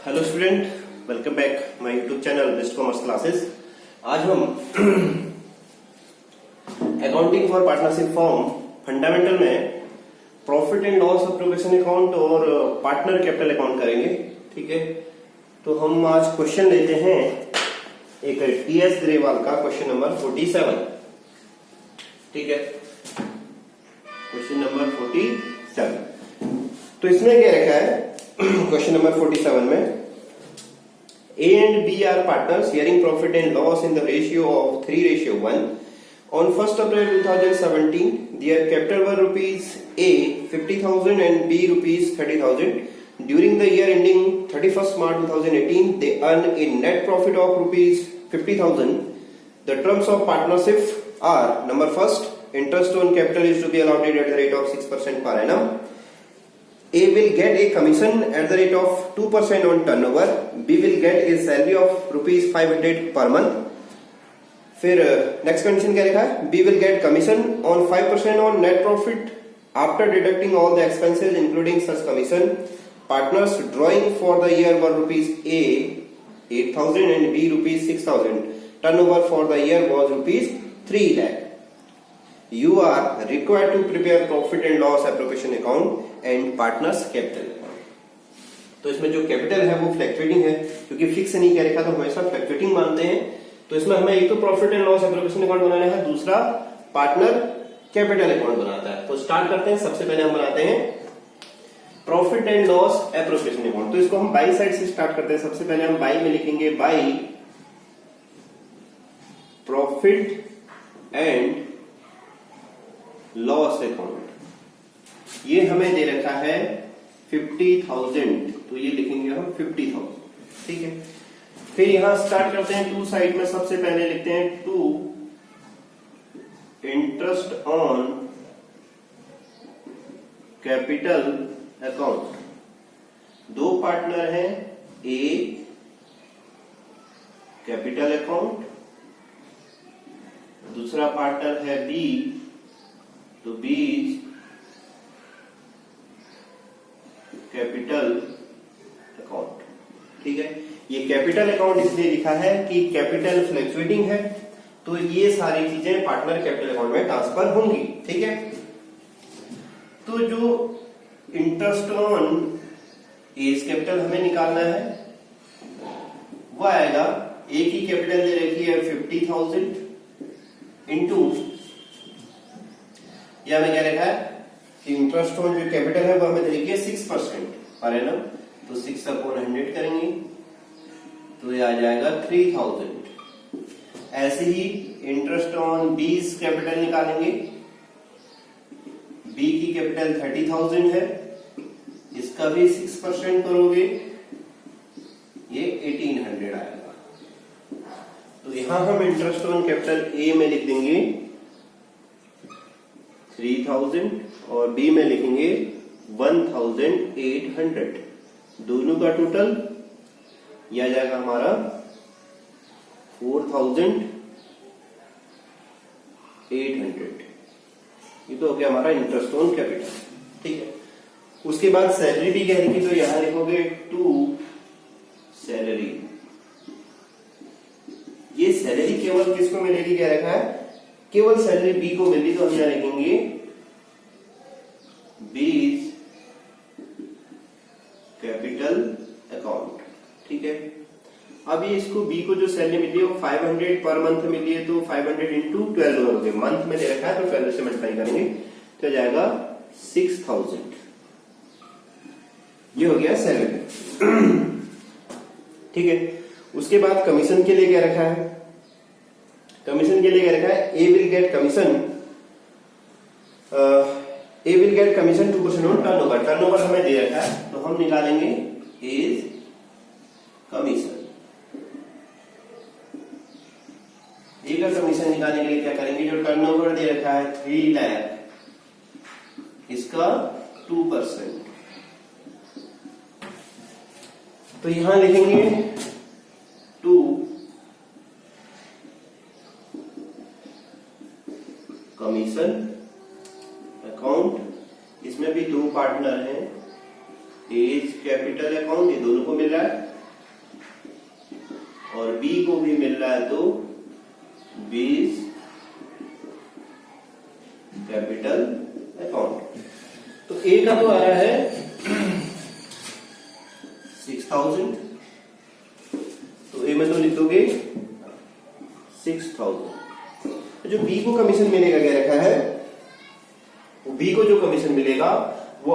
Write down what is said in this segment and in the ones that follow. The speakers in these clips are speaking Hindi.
Hello student, welcome back my YouTube channel best commerce classes. आज हम accounting for partnership form fundamental में profit and loss appropriation account और पार्टनर कैपिटल अकाउंट करेंगे। ठीक है, तो हम आज क्वेश्चन लेते हैं एक टीएस ग्रेवाल का क्वेश्चन नंबर 47। ठीक है, क्वेश्चन नंबर 47। तो इसमें क्या रखा है क्वेश्चन नंबर 47 में, A and B are partners sharing profit and loss in the ratio of 3:1. On 1st April 2017, their capital were rupees A 50,000 and B rupees 30,000. During the year ending 31st March 2018, they earned a net profit of rupees 50,000. The terms of partnership are: number first, interest on capital is to be allotted at the rate of 6% per annum. A will get a commission at the rate of 2% on turnover. B will get a salary of rupees 500 per month. फिर नेक्स्ट कंडीशन क्या लिखा है? B will get commission on 5% on net profit after deducting all the expenses including such commission. Partners drawing for the year were rupees A 8,000 and B rupees 6,000. Turnover for the year was rupees 3 lakh. You are required to prepare profit and loss appropriation account and partners capital account. तो इसमें जो कैपिटल है वो फ्लक्चुएटिंग है, क्योंकि फिक्स नहीं क्या लिखा तो हमेशा फ्लक्चुएटिंग मानते हैं। तो इसमें हमें एक तो profit and loss appropriation account बनाना है, दूसरा पार्टनर कैपिटल अकाउंट बनाता है। तो स्टार्ट करते हैं। सबसे पहले हम बनाते हैं profit and loss appropriation account. तो इसको हम बाई साइड से स्टार्ट करते हैं। सबसे पहले हम बाई में लिखेंगे by profit and loss account. ये हमें दे रखा है 50,000, तो ये लिखेंगे हम 50,000। ठीक है, फिर यहां स्टार्ट करते हैं टू साइड में। सबसे पहले लिखते हैं to interest on capital account. दो पार्टनर हैं, ए कैपिटल अकाउंट, दूसरा पार्टनर है बी, तो बी कैपिटल अकाउंट। ठीक है, ये कैपिटल अकाउंट इसलिए लिखा है कि कैपिटल फ्लक्चुएटिंग है, तो ये सारी चीजें पार्टनर कैपिटल अकाउंट में ट्रांसफर होंगी। ठीक है, तो जो इंटरेस्ट ऑन एज कैपिटल हमें निकालना है वो आएगा, ए की कैपिटल दे रखी है 50,000 इंटू, या हमें क्या लिखा है कि इंटरेस्ट ऑन जो कैपिटल है वो हमें दे रखी है 6% पर एनम, तो 6/100 करेंगे तो ये आ जाएगा 3,000। ऐसे ही इंटरेस्ट ऑन बीस कैपिटल निकालेंगे। बी की कैपिटल 30,000 है, इसका भी 6% करोगे, ये 1800 आएगा। तो यहां हम इंटरेस्ट ऑन कैपिटल ए में लिख देंगे 3,000 और बी में लिखेंगे 1,800। दोनों का टोटल यह आ जाएगा हमारा 4,800। ये तो हो गया हमारा इंटरेस्ट ऑन कैपिटल। ठीक है, उसके बाद सैलरी भी कह रही थी, तो यहां लिखोगे टू सैलरी। ये सैलरी केवल किसको मिलेगी, क्या रखा है, केवल सैलरी बी को मिली, तो हम यहां लिखेंगे बीज कैपिटल अकाउंट। ठीक है, अब ये इसको बी को जो सैलरी मिली है वो 500 पर मंथ मिली है, तो 500 इंटू 12 हो गए। मंथ में दे रखा है तो 12 से मल्टीप्लाई करेंगे तो जाएगा 6,000। ये हो गया सैलरी। ठीक है, उसके बाद कमीशन के लिए क्या रखा है? कमीशन के लिए क्या रखा है? A will get commission, A will get commission 2% on turnover. Turnover हमें दे रखा है तो हम निकालेंगे एज कमीशन। ए का कमीशन निकालने के लिए क्या करेंगे, जो टर्नओवर दे रखा है 3 लाख, इसका 2%, तो यहां लिखेंगे 2 कमीशन अकाउंट। इसमें भी दो पार्टनर हैं, एज कैपिटल अकाउंट, ये दोनों को मिल रहा है, और बी को भी मिल रहा है तो 20 कैपिटल अकाउंट। तो ए का तो आ रहा है 6000, तो ए में तो लिख दोगे 6000। जो बी को कमीशन मिलेगा क्या रखा है, बी को जो कमीशन मिलेगा वो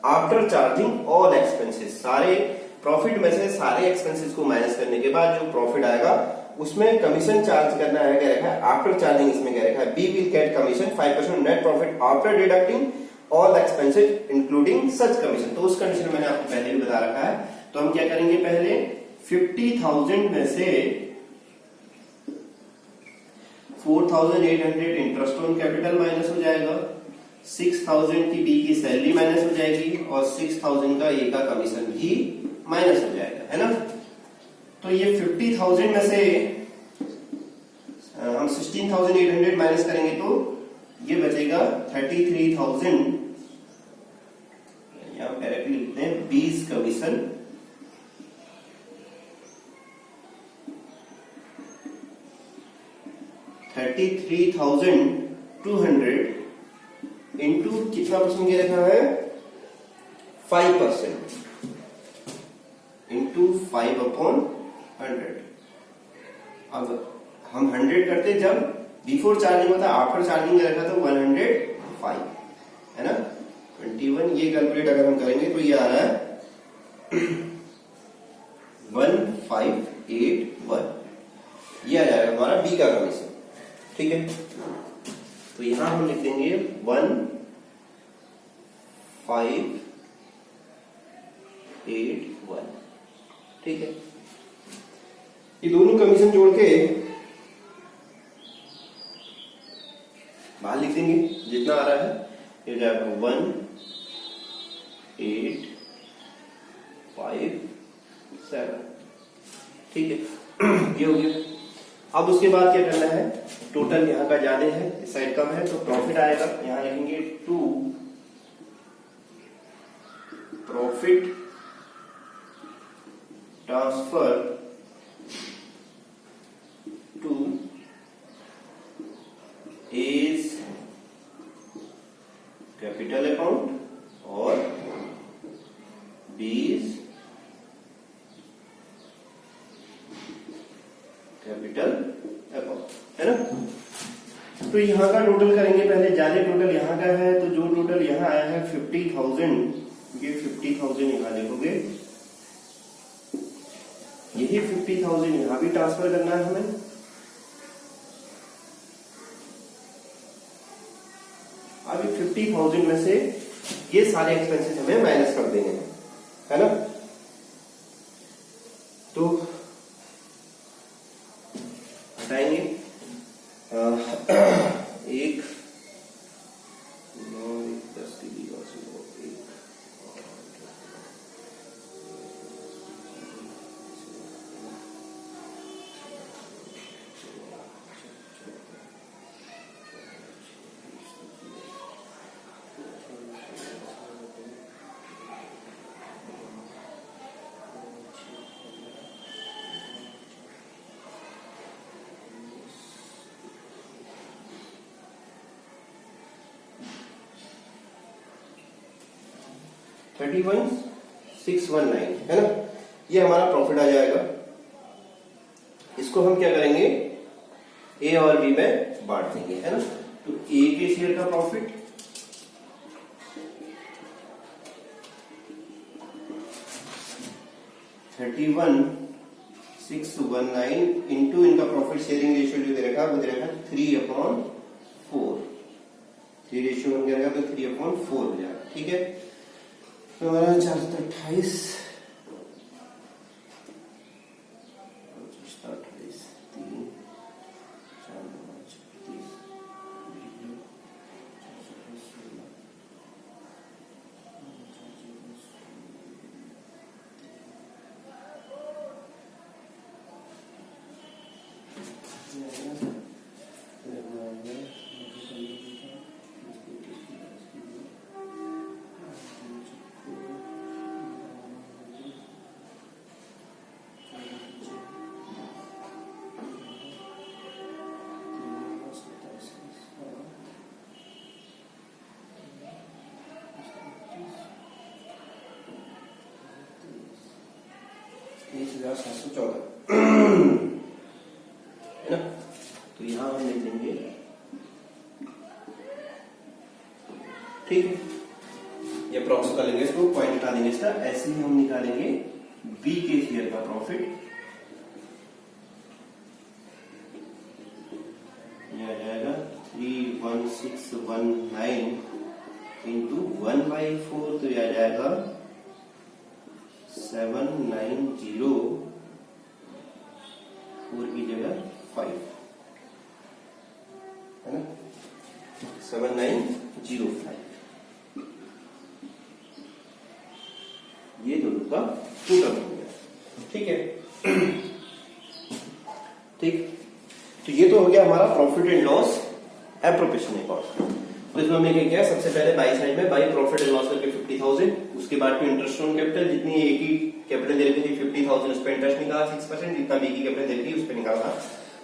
आफ्टर चार्जिंग ऑल एक्सपेंसेस, सारे प्रॉफिट में से सारे एक्सपेंसेस को माइनस करने के बाद जो प्रॉफिट आएगा उसमें कमीशन चार्ज करना है क्या रखा है, आफ्टर चार्जिंग। इसमें क्या रखा है, B will get commission 5% net profit after deducting all expenses including such commission. तो उस कंडीशन मैंने आपको पहले भी बता रखा है। तो हम क्या करेंगे, पहले 50,000 में से 4,800 इंटरेस्ट ऑन कैपिटल माइनस हो जाएगा, 6,000 की बी की सैलरी माइनस हो जाएगी और 6,000 का ए का कमीशन भी माइनस हो जाएगा, है ना। तो ये 50,000 में से हम 16,800 माइनस करेंगे तो ये बचेगा 33,000, यहां डायरेक्टली लिखते हैं 20 कमीशन, 33,200 इंटू कितना परसेंट क्या रखा है, 5% इंटू 5/100। अब हम 100 करते जब बिफोर चार्जिंग होता, आफ्टर चार्जिंग रखा तो 105, है ना। 21 ये कैलकुलेट अगर हम करेंगे तो ये आ रहा है 1581, ये आ जाएगा हमारा बी का कमीशन, ठीक है। तो यहां हम लिख देंगे 1581, ठीक है। ये दोनों कमीशन जोड़ के बाहर लिख देंगे, जितना आ रहा है ये जाएगा 1857, ठीक है। ये हो गया। अब उसके बाद क्या करना है, टोटल यहाँ का ज्यादा है इस साइड कम है, तो प्रॉफिट आएगा, यहां लिखेंगे to profit transfer to A's capital account और बीज कैपिटल अकाउंट, है ना। तो यहां का टोटल करेंगे, पहले ज्यादा टोटल यहां का है, तो जो टोटल यहां आया है 50,000, ये 50,000 यहां लिखोगे, यही 50,000 यहां भी ट्रांसफर करना है हमें। अभी 50,000 में से ये सारे एक्सपेंसेस हमें माइनस कर देने हैं, है ना। तो हटाएंगे 1 9 10 की दी और 1 31,619, है ना। ये हमारा प्रॉफिट आ जाएगा। इसको हम क्या करेंगे, ए और बी में बांट देंगे, है ना। तो ए के शेयर का प्रॉफिट 31,619 इंटू इनका प्रॉफिट शेयरिंग रेशियो जो दे रखा है वो दे रखा है 3/4, 3 रेशियो बन गया तो 3/4 हो जाएगा, ठीक है। तो हमारा 428 22,714 है ना। तो यहां हम लिख देंगे, ठीक है, ये प्रॉफिट का लेंगे, इसको पॉइंट हटा देंगे इसका। ऐसे ही हम निकालेंगे बी के शेयर का प्रॉफिट। यह आ जाएगा 31619 इंटू 1/4, तो यह आ जाएगा 790, 4 की जगह 5 है ना, 7905। ये दोनों का टोटल हो गया, ठीक है। ठीक, तो ये तो हो गया हमारा profit and loss appropriation account. तो इसमें हमने क्या किया, सबसे पहले बाई साइड में बाई प्रॉफिट एंड लॉस करके 50,000, उसके बाद फिर इंटरेस्ट ऑन कैपिटल, जितनी ए की कैपिटल दे रखी थी 50,000, उस पर इंटरेस्ट निकाला 6%, जितना बी की कैपिटल दे रखी उस पर निकाला,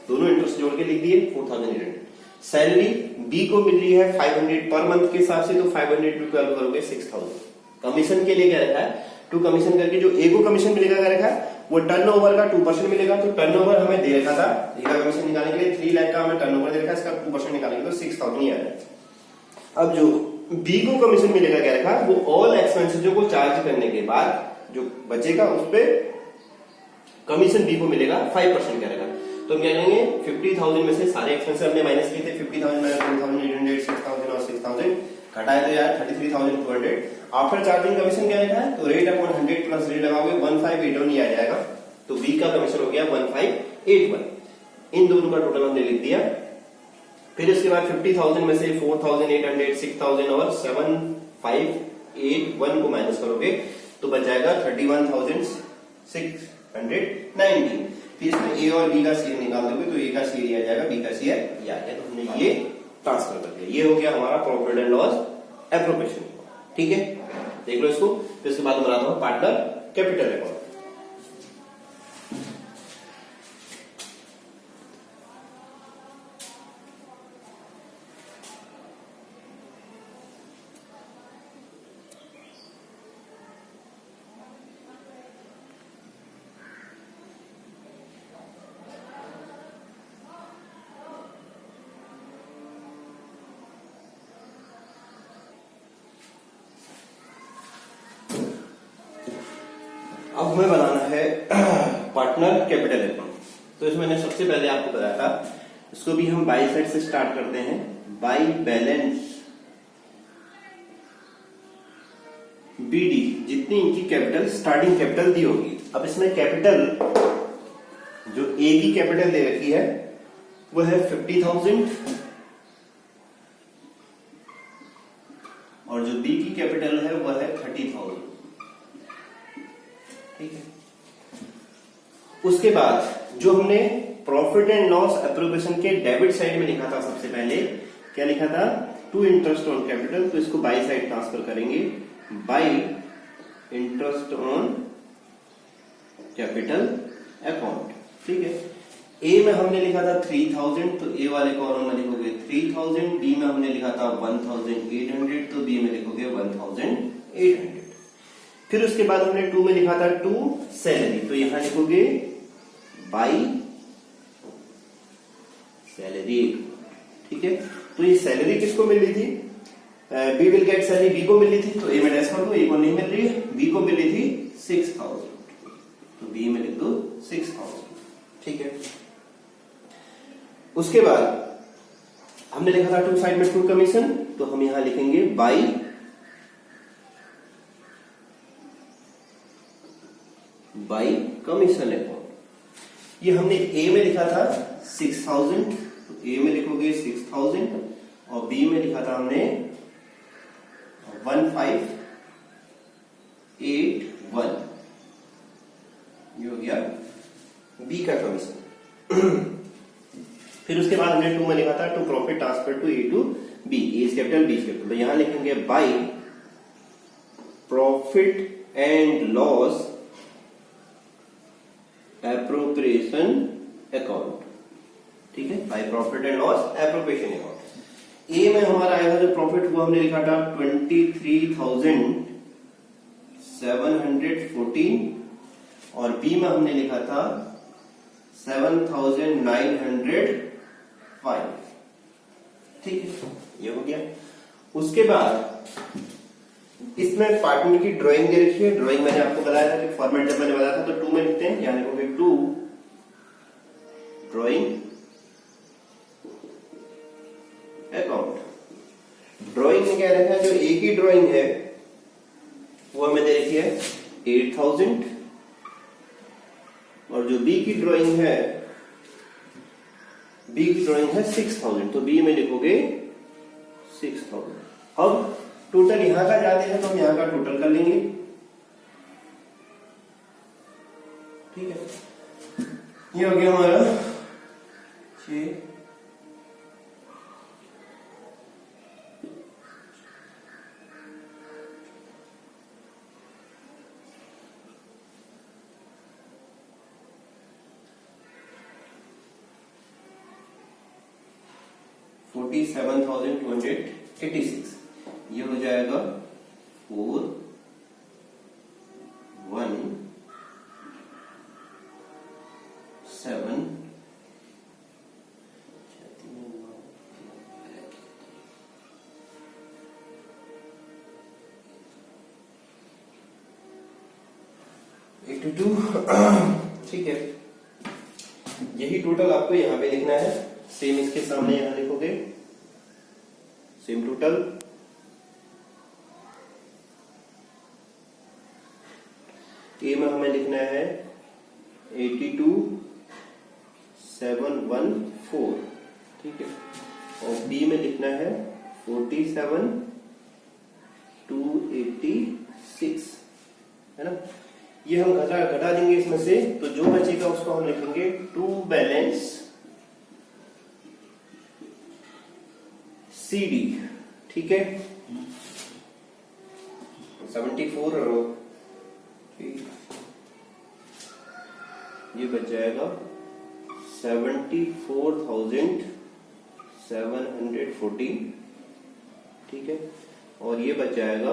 दोनों इंटरेस्ट जोड़ के लिख दिए 4,800। सैलरी बी को मिल रही है 500 पर मंथ के हिसाब से, तो 500 टू 12 करोगे 6,000। कमीशन के लिए क्या रखा है, टू कमीशन करके जो ए को कमीशन मिलेगा क्या रखा है, वो टर्नओवर का 2% मिलेगा। तो टर्नओवर हमें दे रखा था, ए का कमीशन निकालने के लिए 3 लाख का हमें टर्नओवर दे रखा है, इसका 2% निकालेंगे तो 6,000 ही आ रहा है। अब जो बी को कमीशन मिलेगा क्या रखा, वो ऑल एक्सपेंसेस को चार्ज करने के बाद जो बचेगा उस पे कमीशन बी को मिलेगा 5% क्या रखा। तो हम क्या करेंगे, 50,000 में से सारे एक्सपेंसेस हमने माइनस किए थे, 50,000 माइनस 10,800, 6,000 और 6,000 घटाए तो यार 33,200। आफ्टर चार्जिंग कमीशन क्या लिखा है, तो रेट अपॉन 100 प्लस रेट लगाओगे 1581 ही आ जाएगा। तो बी का कमीशन हो गया 1581। इन दोनों का टोटल हमने लिख दिया। फिर उसके बाद 50,000 में से 4,800, 6,000 और 7,581 को माइनस करोगे तो बच जाएगा 31,690। फिर इसमें ए और बी का शेयर निकाल दोगे तो ए का शेयर आ जाएगा, बी का शेयर आ गया। तो हमने ये ट्रांसफर कर दिया। ये हो गया हमारा प्रॉफिट एंड लॉस एप्रोप्रिएशन, ठीक है, देख लो इसको। फिर इसके बाद बनाता हूं पार्टनर कैपिटल अकाउंट। अब हमें बनाना है पार्टनर कैपिटल अकाउंट। तो इसमें मैंने सबसे पहले आपको बताया था, इसको भी हम बाई साइड से स्टार्ट करते हैं। बाई बैलेंस बीडी, जितनी इनकी कैपिटल स्टार्टिंग कैपिटल दी होगी। अब इसमें कैपिटल जो ए की कैपिटल दे रखी है वो है 50,000 और जो बी की कैपिटल है वो है 30,000, ठीक है। उसके बाद जो हमने प्रॉफिट एंड लॉस एप्रोप्रिएशन के डेबिट साइड में लिखा था, सबसे पहले क्या लिखा था, टू इंटरेस्ट ऑन कैपिटल, तो इसको बाई साइड ट्रांसफर करेंगे, by interest on capital account, ठीक है। ए में हमने लिखा था 3,000, तो ए वाले कॉलम में लिखोगे 3,000। बी में हमने लिखा था 1,800, तो बी में लिखोगे 1,800। फिर उसके बाद हमने 2 में लिखा था 2 सैलरी, तो यहां लिखोगे बाई सैलरी, ठीक है। तो ये सैलरी किसको मिल रही थी, B will get salary, B को मिल रही थी, तो ए में डैश कर दो, ए को नहीं मिल रही है, बी को मिल रही थी 6,000, तो बी में लिख दो 6,000, ठीक है। उसके बाद हमने लिखा था 2 साइड में 2 कमीशन, तो हम यहां लिखेंगे बाई कमीशन अकाउंट। ये हमने ए में लिखा था 6,000, तो ए में लिखोगे 6,000 और बी में लिखा था हमने 1,581, ये हो गया बी का कमीशन। फिर उसके बाद हमने 2 में लिखा था to profit transfer to A to B, A capital B capital, तो यहां लिखेंगे by profit and loss appropriation account, ठीक है, by profit and loss appropriation account. A में हमारा आया था जो प्रॉफिट वो हमने लिखा था 23,714 और बी में हमने लिखा था 7,905। ठीक है, ये हो गया। उसके बाद इसमें पार्टनर की ड्राइंग दे रखी है। ड्राइंग मैंने आपको बताया था कि फॉर्मेट जब मैंने बताया था तो 2 में लिखते हैं, यानी लिखोगे 2 ड्राइंग अकाउंट। ड्राइंग में क्या रखा है, जो ए की ड्राइंग है वो हमें दे रखी है 8,000 और जो बी की ड्राइंग है 6,000, तो बी में लिखोगे 6,000। अब टोटल यहां का जाते हैं तो हम यहां का टोटल कर लेंगे। ठीक है, ये हो गया हमारा 6 47,286। ये हो जाएगा 4 1 7 82। ठीक है, यही टोटल आपको यहां पे लिखना है। सेम इसके सामने यहां लिखोगे सेम टोटल। ए में हमें लिखना है 82,714। ठीक है, और बी में लिखना है 47,286, है ना। ये हम घटा देंगे इसमें से, तो जो बचेगा उसको हम लिखेंगे टू बैलेंस CD। ठीक है, 74 ये बच जाएगा 74,714। ठीक है, और ये बच जाएगा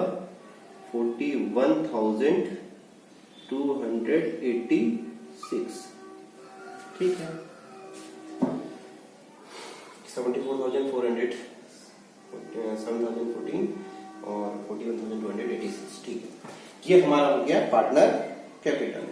41,286। ठीक है, 74,400 7,014 और 41,286। ठीक है, ये हमारा हो गया पार्टनर कैपिटल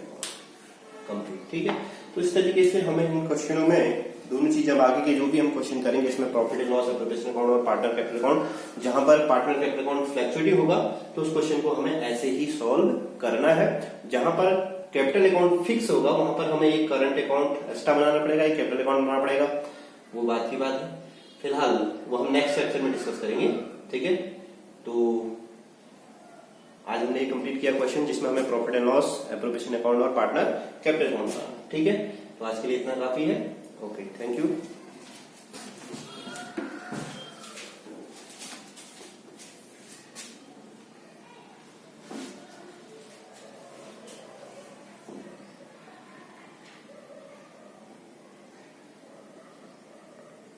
कंप्लीट। ठीक है, तो इस तरीके से हमें इन क्वेश्चनों में दोनों चीज, अब आगे के जो भी हम क्वेश्चन करेंगे इसमें profit and loss, appropriation account और पार्टनर कैपिटल अकाउंट, जहां पर पार्टनर कैपिटल अकाउंट फ्लैक्चुएटिव होगा तो उस क्वेश्चन को हमें ऐसे ही सॉल्व करना है। जहां पर कैपिटल अकाउंट फिक्स होगा वहां पर हमें एक करंट अकाउंट एक्स्ट्रा बनाना पड़ेगा, एक कैपिटल अकाउंट बनाना पड़ेगा, वो बात की बात है। फिलहाल वो हम नेक्स्ट लेक्चर में डिस्कस करेंगे। ठीक है, तो आज हमने कंप्लीट किया क्वेश्चन जिसमें हमें profit and loss, appropriation account और पार्टनर कैपिटल अकाउंट। ठीक है, तो आज के लिए इतना काफी है। Okay, thank you.